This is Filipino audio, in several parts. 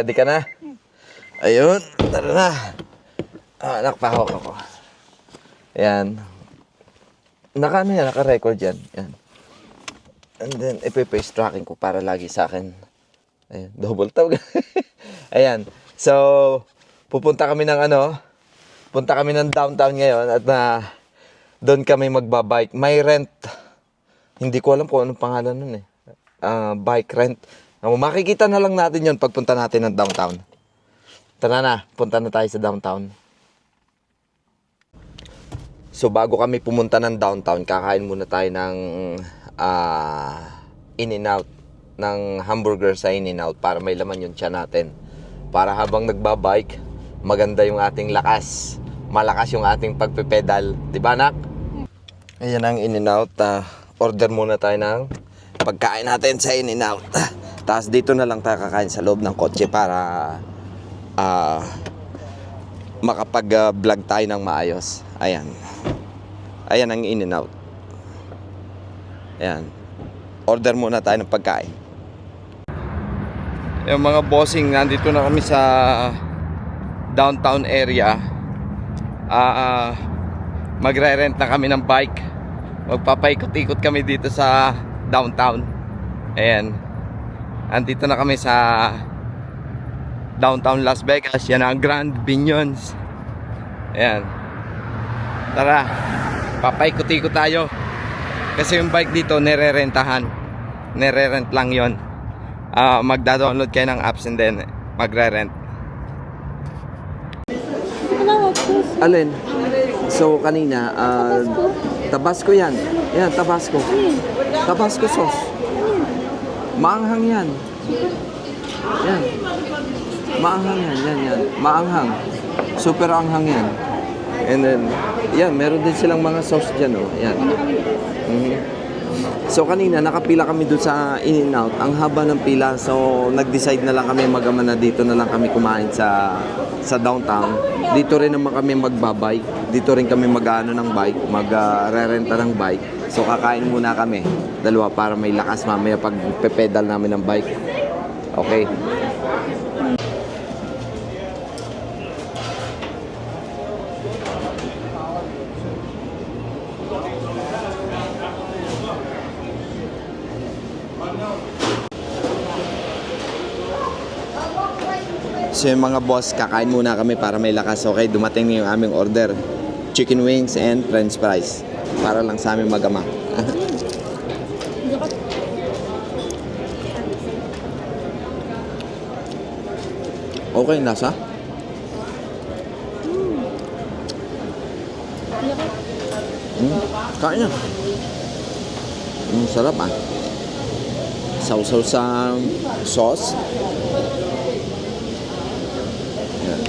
Ready ka na? Ayun, tara na. Nakapahawak ako. Ayan. Ano yan, naka-record yan. Yan. And then, ipe-face tracking ko para lagi sa akin. Ayan, double tap. Ayan. So, punta kami ng downtown ngayon at doon kami magbabike. May rent. Hindi ko alam kung anong pangalan nun eh. Bike rent. Makikita na lang natin yon pagpunta natin ng downtown. Tara na, punta na tayo sa downtown. So bago kami pumunta ng downtown, kakain muna tayo ng In-N-Out, ng hamburger sa In-N-Out para may laman yung tiyan natin. Para habang nagbabike, maganda yung ating lakas. Malakas yung ating pagpipedal. Diba, anak? Ayan ang In-N-Out. Order muna tayo ng pagkain natin sa In-N-Out. Tapos dito na lang tayo kakain sa loob ng kotse para makapag-vlog tayo ng maayos. Ayan. Ayan ang In-N-Out. Ayan. Order muna tayo ng pagkain. Yung mga bossing, nandito na kami sa downtown area. Magre-rent na kami ng bike. Magpapaikot-ikot kami dito sa downtown. Ayan. Andito na kami sa downtown Las Vegas. Yan ang Grand Binions. Ayan. Tara, papaikot-ikot tayo. Kasi yung bike dito nire-rentahan. Nire-rent lang yon. Magda-download kayo ng apps and then magre-rent. Alin? So kanina Tabasco yan. Yan, Tabasco. Tabasco sauce. Maanghang yan. Yan. Maanghang yan. Yan. Maanghang. Super anghang yan. And then, yan, meron din silang mga sauce dyan, oh. Yan. So, kanina, nakapila kami doon sa In-N-Out. Ang haba ng pila. So, nag-decide na lang kami mag-ama na dito na lang kami kumain sa downtown. Dito rin naman kami magbabike. Dito rin kami mag-ano ng bike. Mag-re-renta ng bike. So, kakain muna kami. Dalawa para may lakas mamaya pag pe-pedal namin ng bike. Okay. So yung mga boss, kakain muna kami para may lakas. Okay, dumating na yung aming order. Chicken wings and french fries. Para lang sa aming mag-ama. Okay, nasa? Kain na. Sarap ah. Sausaw sa sauce. Yan.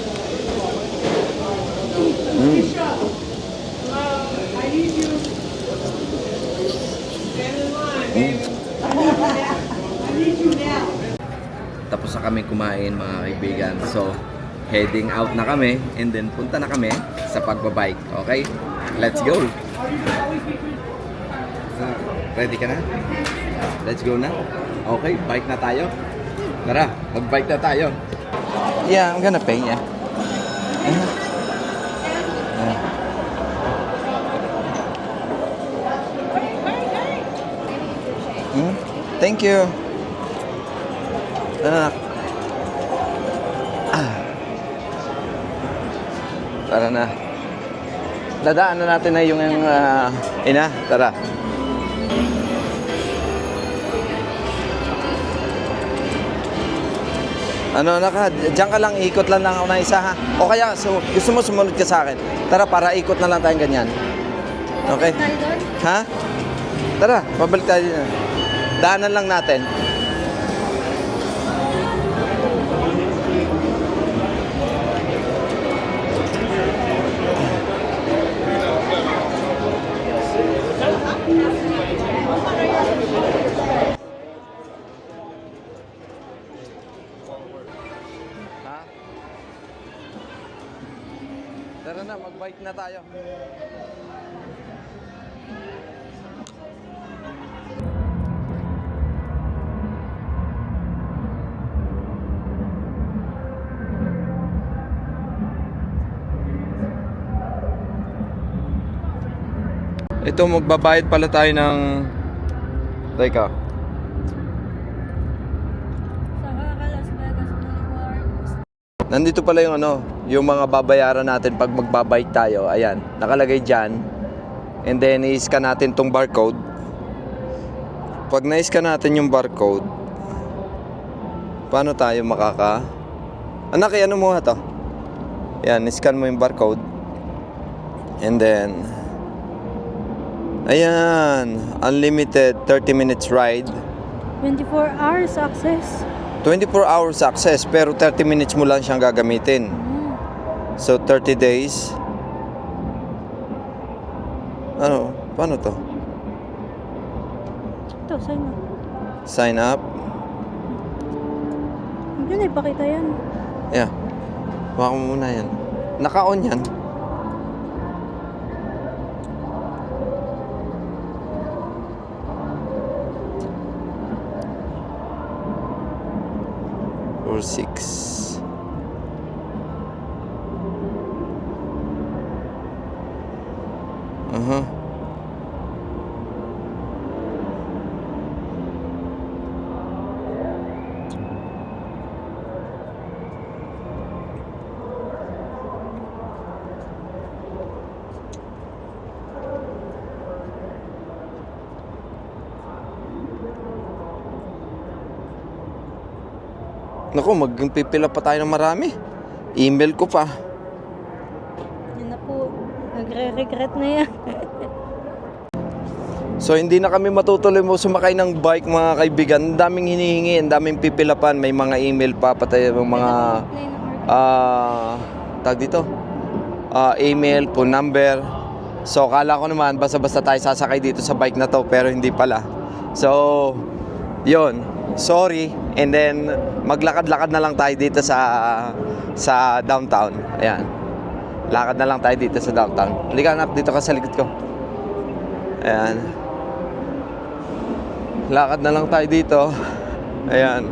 Tapos na kami kumain mga kaibigan. So, heading out na kami and then punta na kami sa pagbabike. Okay? Let's go! Ready ka na? Let's go na? Okay, bike na tayo. Tara, mag-bike na tayo. Yeah, I'm gonna pay, yeah. Thank you. Tara na. Dadaan na natin na yung ina. Tara. Diyan ka lang, ikot lang ako na isa ha. O kaya, gusto mo sumunod ka sa akin. Tara, para ikot na lang tayong ganyan. Okay? Ha? Tara, pabalik tayo dito. Daanan lang natin. Tara na, mag-bike na tayo. Ito, magbabayad pala tayo ng... Teka. Las Vegas Boulevard. Nandito pala yung ano, yung mga babayaran natin pag magbabike tayo. Ayan, nakalagay dyan. And then, i-scan natin tong barcode. Pag na-scan natin yung barcode, paano tayo makaka... Anak, ano mo to? Ayan, i-scan mo yung barcode. And then... Ayan, unlimited 30 minutes ride. 24 hours access. 24 hours access, pero 30 minutes mo lang siyang gagamitin. So, 30 days. Ano? Paano to? Ito, sign up. Sign up. Hindi na ipakita yan. Yeah. Baka mo muna yan. Naka-on yan. Or 6. Uh-huh. Naku, magpipila pa tayo ng marami. Email ko pa. Yan na po. Nagre-regret na yan. So, hindi na kami matutuloy mo sumakay ng bike, mga kaibigan. Ang daming hinihingi, ang daming pipilapan. May mga email pa, patay yung mga... tag dito? Email, phone number. So, kala ko naman, basta-basta tayo sasakay dito sa bike na to, pero hindi pala. So, yun. Sorry. And then, maglakad-lakad na lang tayo dito sa downtown. Ayan. Lakad na lang tayo dito sa downtown. Halika anak, dito ka sa likod ko. Ayan. Lakad na lang tayo dito. Ayan.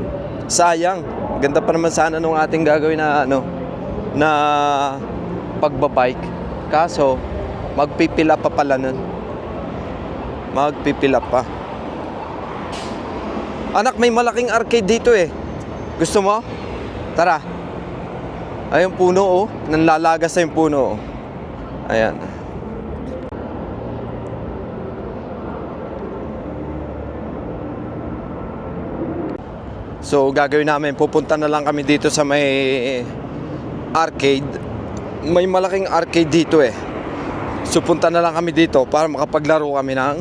Sayang. Ganda pa naman sana nung ating gagawin na na pagbabike. Kaso, magpipila pa pala nun. Magpipila pa. Anak, may malaking arcade dito eh. Gusto mo? Tara. Ayun puno oh. Nanlalagas na yung puno oh. Ayan. So, gagawin namin, pupunta na lang kami dito sa may arcade. May malaking arcade dito eh. So, punta na lang kami dito para makapaglaro kami ng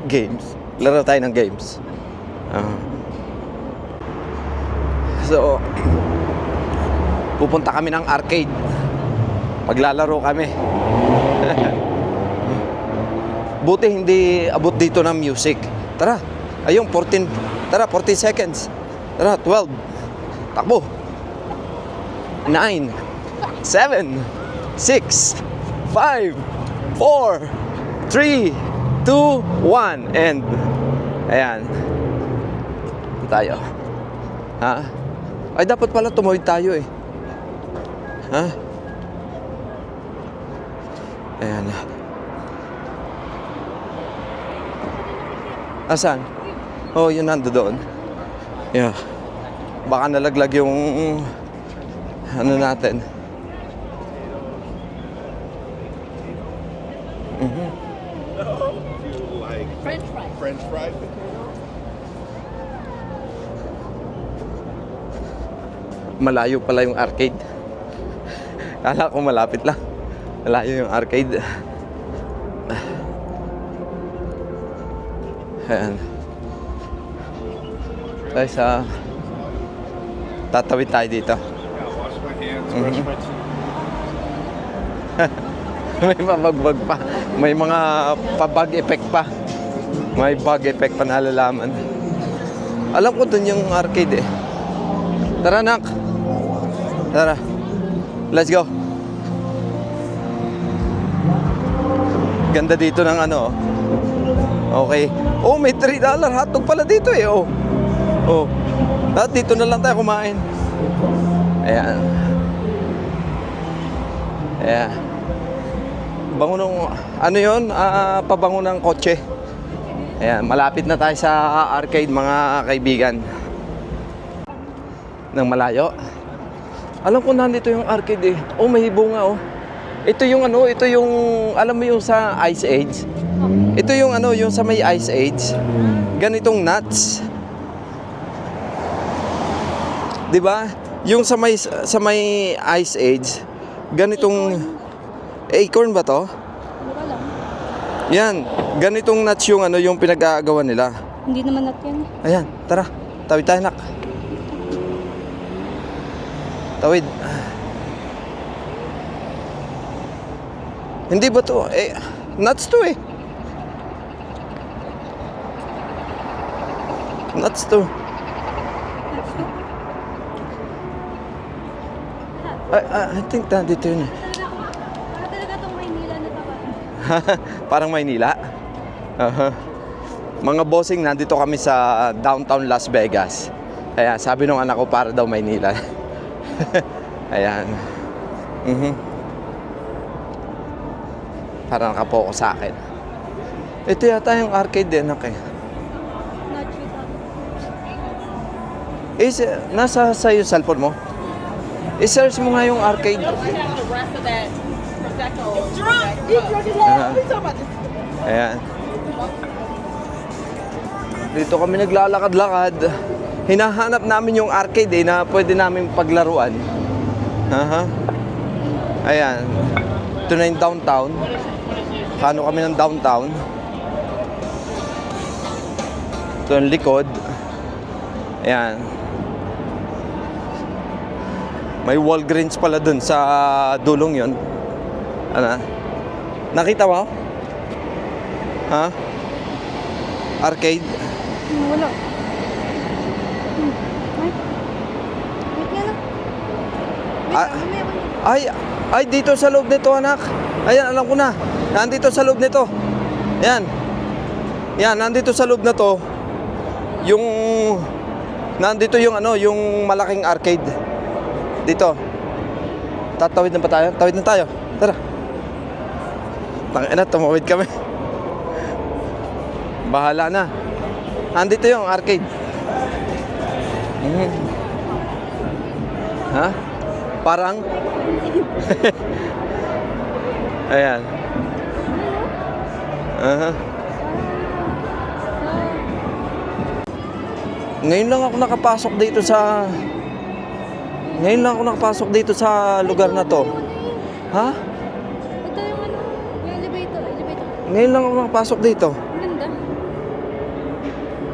games. Laro tayo ng games. So, pupunta kami ng arcade. Maglalaro kami. Buti hindi abot dito ng music. Tara, ayun, 14. Tara, 40 seconds. Tara, 12. Takbo. 9, 7, 6, 5, 4, 3, 2, 1, and ayan. Tayo. Ha? Ay, dapat pala tumawid tayo eh. Ha? Ayan. Asan? Oh, yun nando doon. Yeah. Baka nalaglag yung ano natin. French fries. French fries. Malayo pala yung arcade. Kala ko malapit lang. Malayo yung arcade. Ayan. Tayo sa... Tatawid tayo dito. Wash my hands, brush my teeth. May pabagbag pa. May mga pabag effect pa. May bug effect pa nalalaman. Alam ko dun yung arcade eh. Tara nak. Tara. Let's go. Ganda dito ng ano. Okay. Oh, may $3 hotdog pala dito eh. Oh. Oh. Lahat dito na lang tayo kumain. Ayan. Ayan. Bango ng, ano yun? Pabango ng kotse. Ayan, malapit na tayo sa arcade mga kaibigan. Nang malayo. Alam ko nandito yung arcade eh. Oh, may bunga oh. Ito yung ano, ito yung, alam mo yung sa Ice Age? Ito yung ano, yung sa may Ice Age. Ganitong nuts. 'Di ba? Yung sa may Ice Age, ganitong acorn ba 'to? Hindi ko alam. Yan, ganitong nuts yung ano, yung pinag-aagawan nila. Hindi naman natin yan. Ayan, tara. Tawid tayo, nak. Tawid. Hindi ba 'to? Eh, nuts 'to eh. Nuts 'to. I think nandito yun eh. Para talaga itong Maynila na taba. Parang Maynila. Mga bossing, nandito kami sa downtown Las Vegas. Ayan, sabi nung anak ko para daw Maynila. Ayan. Parang nakapokus sa akin. Ito yata yung arcade din, okay. Not sure. Nasa sa yung cellphone mo? I-search mo nga yung arcade. Ayan. Dito kami naglalakad-lakad. Hinahanap namin yung arcade eh, na pwede namin paglaruan. Ayan. Ito na yung downtown. Kano kami ng downtown. Ito yung likod. Ayan. May Walgreens pala dun sa dulong yon. Ano? Nakita mo? Ha? Arcade? Wala. Wait. Wait nga lang. Wait, Ah, meron. ay, dito sa loob nito, anak. Ayan, alam ko na. Nandito sa loob nito. Ayan. Yan, nandito sa loob na to. Yung, nandito yung ano, yung malaking arcade. Dito. Tatawid na ba tayo? Tawid na tayo. Tara. Tangina, tumawid kami. Bahala na. Nandito yung arcade. Ha? Parang? Ayan. Ngayon lang ako nakapasok dito sa lugar na to. Ha? Ito yung ano, yung elevator. Ngayon lang ako nakapasok dito. Ang ganda.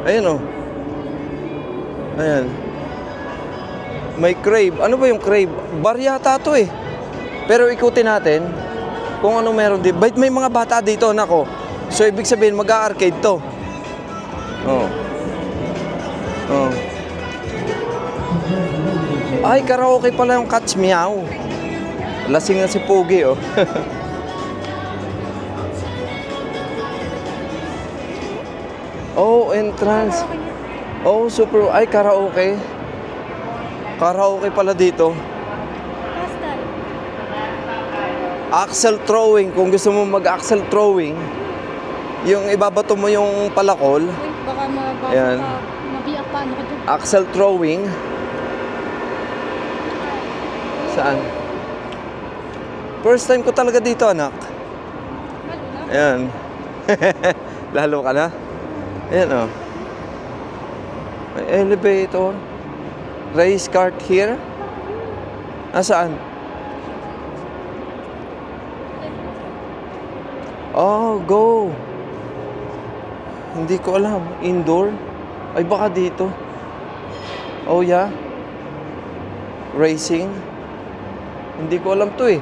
Ayan oh. Ayan. May crave. Ano ba yung crave? Bar yata to eh. Pero ikutin natin kung ano meron dito. Bait may mga bata dito, nako. So ibig sabihin mag-a-arcade to. Oh. Oh. Ay, karaoke pala yung Catch Meow. Lasing na si Pogi, oh. Oh, entrance. Oh, super. Ay, karaoke. Karaoke pala dito. Pastel. Axle throwing. Kung gusto mo mag-axle throwing, yung ibabato mo yung palakol. Wait, baka Ayan. mabiyak pa. Ano ka dyan? Axle throwing. Saan? First time ko talaga dito, anak. Lalo na. Ayan. Lalo ka na? Ayan, oh. May elevator. Race cart here. Saan? Oh, go. Hindi ko alam. Indoor? Ay, baka dito. Oh, yeah. Racing? Hindi ko alam to eh.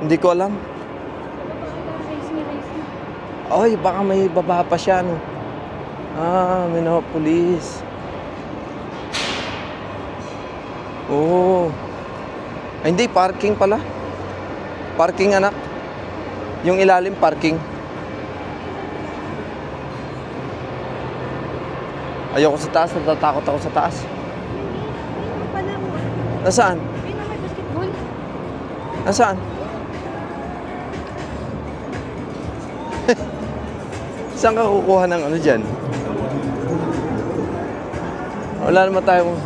Hindi ko alam. Racing. Ay, baka may baba pa siya, no? Monopolis. Oh. Ay, hindi, parking pala. Parking, anak. Yung ilalim, parking. Ayoko sa taas, natatakot ako sa taas. Ayun pala mo. Nasaan? Ayun na may basketball. Nasaan? Saan ka kukuha ng ano dyan? Wala naman tayong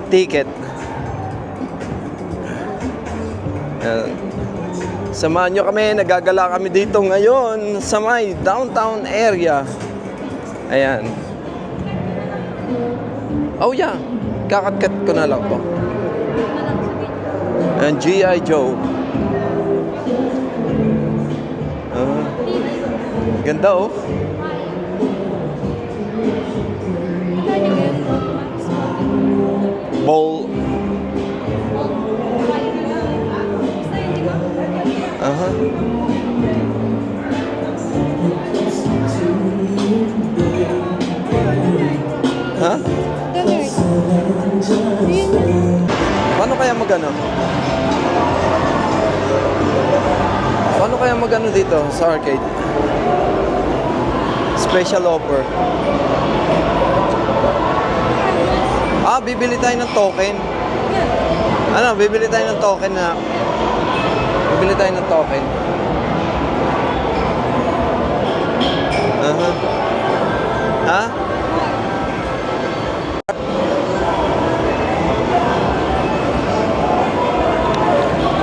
ticket. Samahan nyo kami, nagagala kami dito ngayon sa may downtown area. Ayan. Oh yeah, kakatkat ko na lang to. Ayan, G.I. Joe. Ganda oh. Ball. Aha. Ha? Paano kaya magano? Paano kaya magano dito sa arcade? Special offer. Ah, bibili tayo ng token. Ano, bibili tayo ng token na. Bibili tayo ng token. Aha. Ha?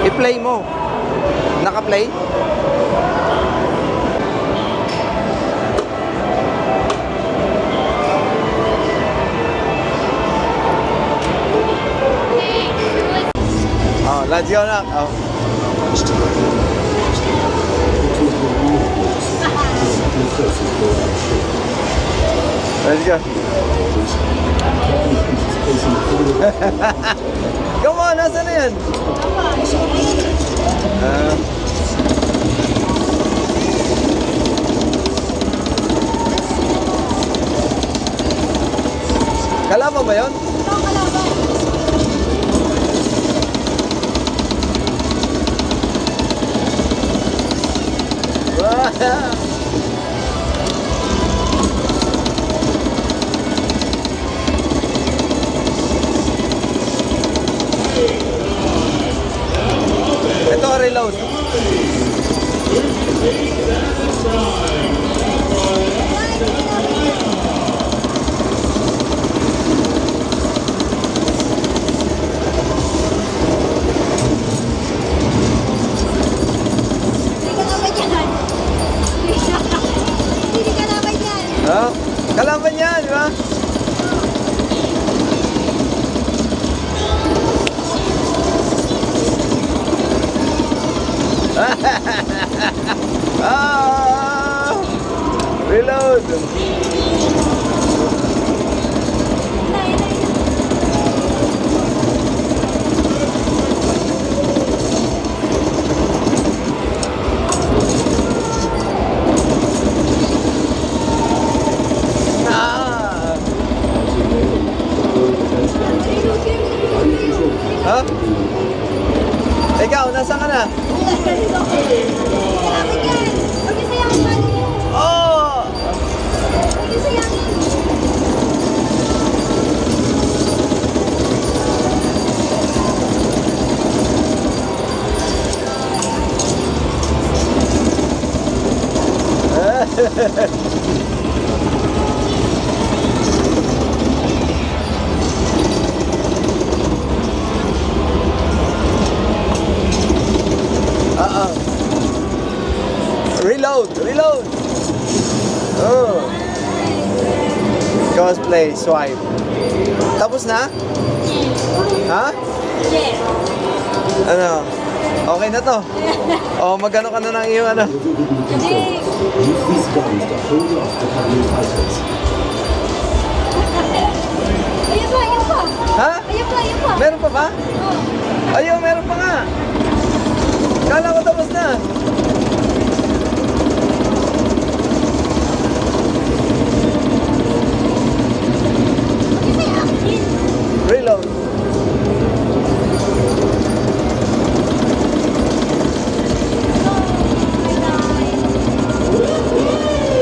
I-play mo. Naka-play? Oh, let's go na. Oh. Let's go. Come on, nasa na yan? Kalaban ba yun? Ito, reload. Oh, kalaban yan, di ba? Ah! Reload! Ah! Ha? Ikaw, nasaan ka na? Oh! Reload! Reload! Oh! Cosplay, swipe. Tapos na? Ha? Ano? Okay na to? O, magano ka na ng iyong ano? Use these guns to hold off the cabinet items. Ayun pa. Ha? Ayun pa. Meron pa ba? Oh. Ayun, meron pa nga. Kala ko tapos na. Reload.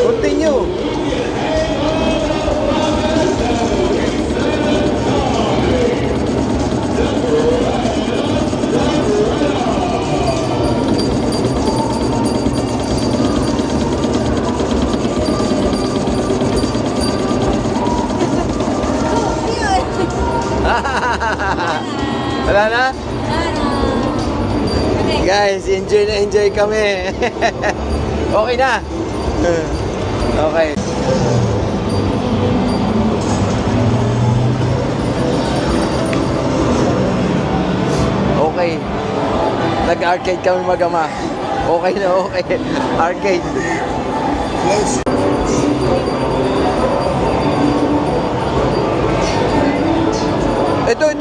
Continue. Wala na? Okay. Guys, enjoy na enjoy kami. Okay na? Okay. Okay. Nag-arcade kami mag-ama. Okay na okay. Arcade. Ito.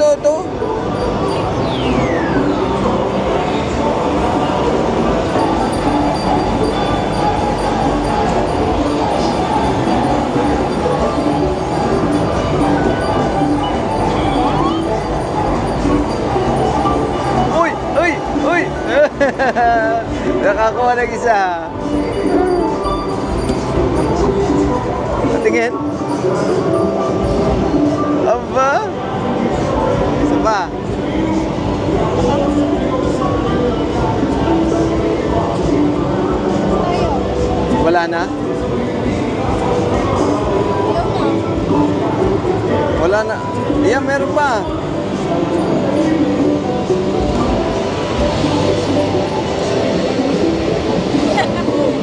Uy! Nakakuha ng isa. Patingin. Aba. Isa pa. Wala na? Wala na. Iya, meron pa.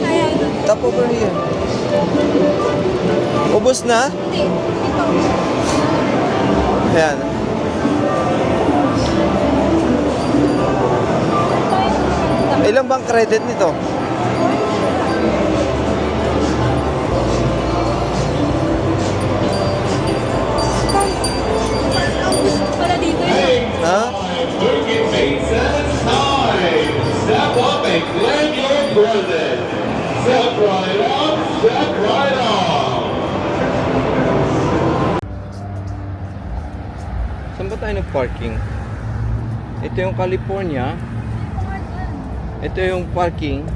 Ayan. Tap over here. Ubus na? Hindi. Ito. Ayan. Ilan bang credit nito? Pala dito yun. Ha? Step up and claim your present. Step right up, step right on. Saan ba tayo nag-parking? Ito yung California. Ito yung parking.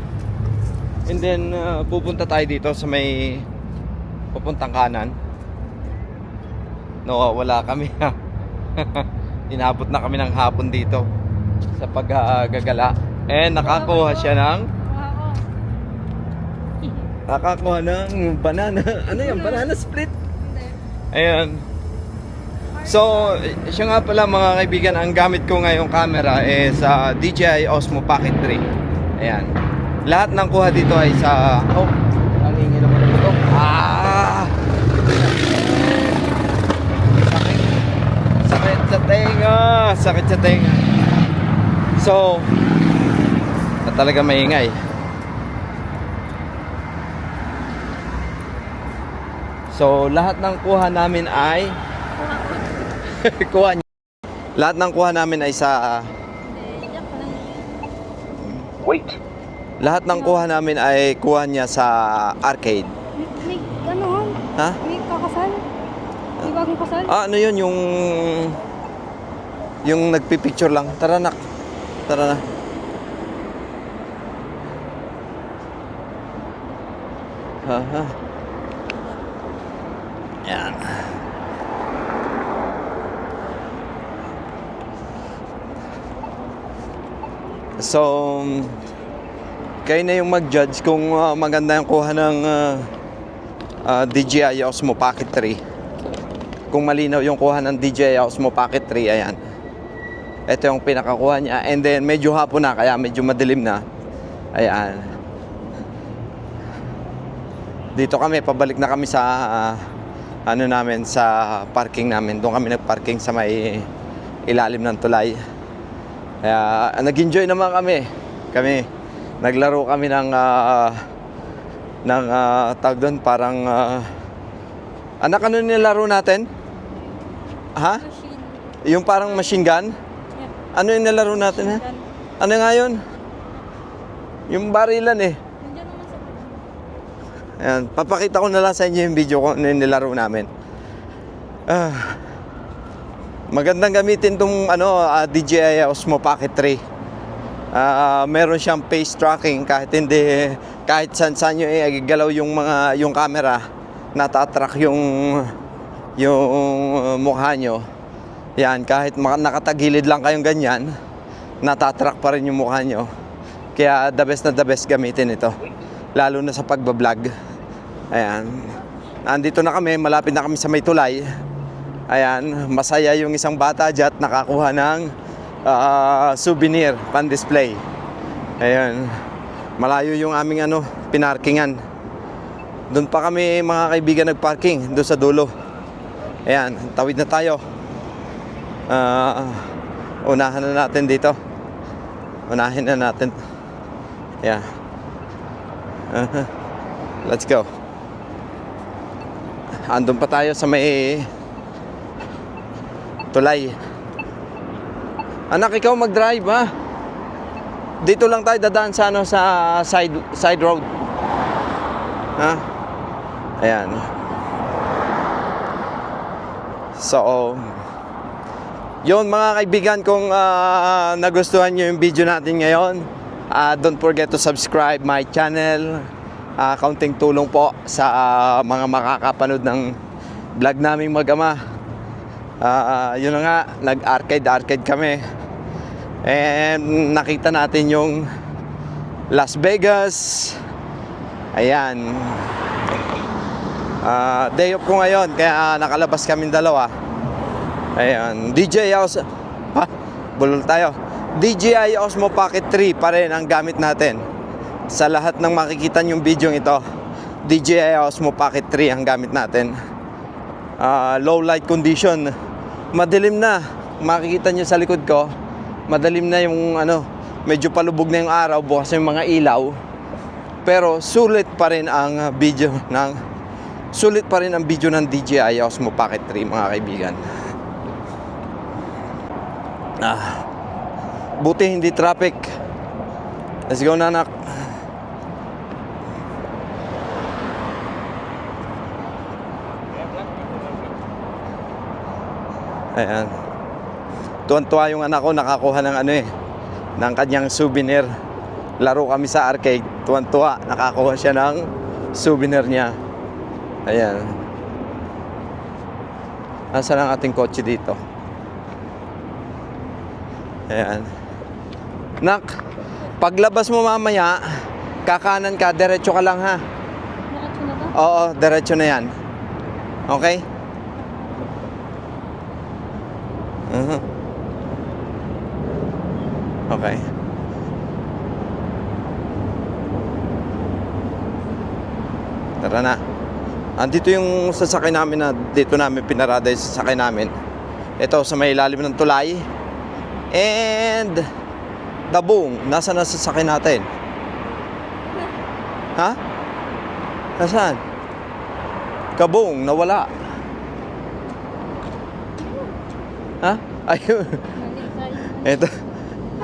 And then, pupunta tayo dito sa may papuntang kanan. No, wala kami. Inabot na kami ng hapon dito sa paggagala. Nakakuha siya ng banana. Ano yan? Banana split. Ayan. So, siya nga pala mga kaibigan, ang gamit ko ngayong camera sa DJI Osmo Pocket 3. Ayan. Lahat ng kuha dito ay sa... Oh, ang hingi naman ng ito. Sakit sa tenga. So, talaga maingay. So, lahat ng kuha namin ay lahat ng kuha namin ay sa lahat ng kuha namin ay kuha niya sa arcade. May ano? Ha? May kakasal? May bagong kasal? Ano yun yung nagpipicture lang. Tara na. Haha. Yan. So, kayo na yung mag-judge kung maganda yung kuha ng DJI Osmo Pocket 3. Kung malinaw yung kuha ng DJI Osmo Pocket 3, ayan. Ito yung pinakakuha niya. And then, medyo hapon na, kaya medyo madilim na. Ayan. Dito kami, pabalik na kami sa sa parking namin. Doon kami nagparking sa may ilalim ng tulay. Kaya nag-enjoy naman kami. Naglaro kami ng tawag doon, parang anak, ano nilaro natin? Ha? Yung parang machine gun? Ano yung nilaro natin, ha? Ano nga yun? Yung barilan eh. Ayan, papakita ko na lang sa inyo yung video ko na nilaro namin. Magandang gamitin tong DJI Osmo Pocket 3. Meron siyang face tracking kahit saan nyo galaw yung camera, natatrack yung mukha nyo. Yan, kahit nakatagilid lang kayong ganyan, natatrack pa rin yung mukha nyo. Kaya the best gamitin ito, lalo na sa pagbablog. Ayan, nandito na kami, malapit na kami sa may tulay. Ayan, masaya yung isang bata dyan, nakakuha ng souvenir, pan-display. Ayun. Malayo yung aming pinarkingan. Doon pa kami mga kaibigan nagparking, doon sa dulo. Ayan, tawid na tayo. Unahan na natin dito. Unahin na natin. Yeah. Let's go. Andun pa tayo sa may tulay. Anak, ikaw mag-drive ha. Dito lang tayo dadaan sa sa side road. Ha? Ayan. So, yun mga kaibigan, kung nagustuhan nyo yung video natin ngayon, don't forget to subscribe my channel. Kaunting tulong po sa mga makakapanood ng vlog naming mag-ama. Yun na nga, nag-arcade kami. And nakita natin yung Las Vegas. Ayan. Day off ko ngayon, kaya nakalabas kaming dalawa. Ayan. Bulol tayo. DJI Osmo Pocket 3 pa rin ang gamit natin. Sa lahat ng makikita yung video ito, DJI Osmo Pocket 3 ang gamit natin. Low light condition. Madilim na. Makikita nyo sa likod ko, madilim na yung medyo palubog na yung araw, bukas yung mga ilaw. Pero sulit pa rin ang video ng DJI Osmo Pocket 3 mga kaibigan. Buti hindi traffic. Let's go na, anak. Ayan. Tuwan-tuwa yung anak ko, nakakuha ng ng kanyang souvenir. Laro kami sa arcade. Tuwan-tuwa, nakakuha siya ng souvenir niya. Ayan. Nasaan ang ating kotse dito? Ayan. Nak, paglabas mo mamaya, kakanan ka, diretso ka lang ha. Diretso na ba? Oo, diretso na yan. Okay? Okay. Tara na. Andito yung sasakay namin na dito namin pinarada yung sasakay namin. Ito sa may ilalim ng tulay. And Dabong, nasa sasakay natin? Ha? Nasaan? Kabong, nawala. Ha? Ayun. Ito.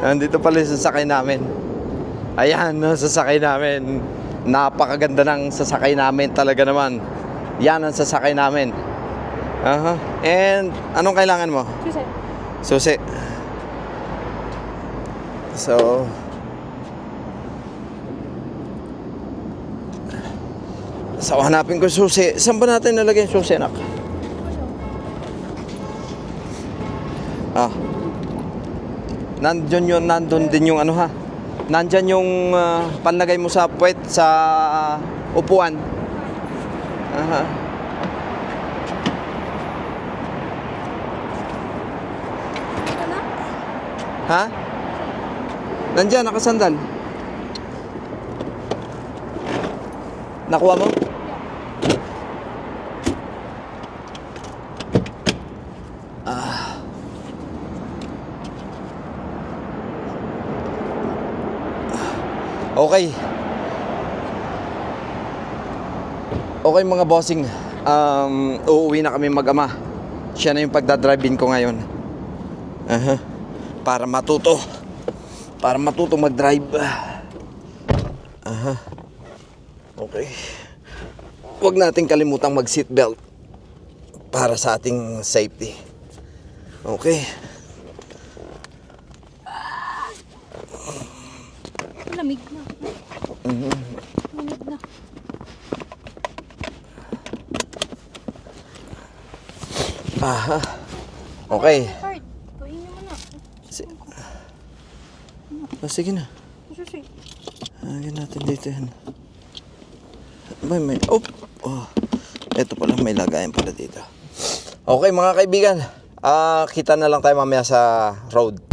Nandito pala yung sasakay namin. Ayan, sasakay namin. Napakaganda ng sasakay namin talaga naman. Yan ang sasakay namin. And anong kailangan mo? Susi. So hanapin ko susi. Saan ba natin nalagay yung susi, anak? Nandun din yung nandyan yung panlagay mo sa puwet, sa upuan. Ha? Nandyan, nakasandal. Nakuha mo? Okay. Okay mga bossing. Uuwi na kami mag-ama. Siya na yung pagdadrive-in ko ngayon. Para matuto mag-drive. Okay. Huwag nating kalimutang mag-seatbelt para sa ating safety. Okay. Lamig na. Lamig na. Okay. Card. Pahingi mo na. Sige na. Susi. Lagyan natin dito yan. Ito pala, may lagayan pala dito. Okay mga kaibigan. Kita na lang tayo mamaya sa road.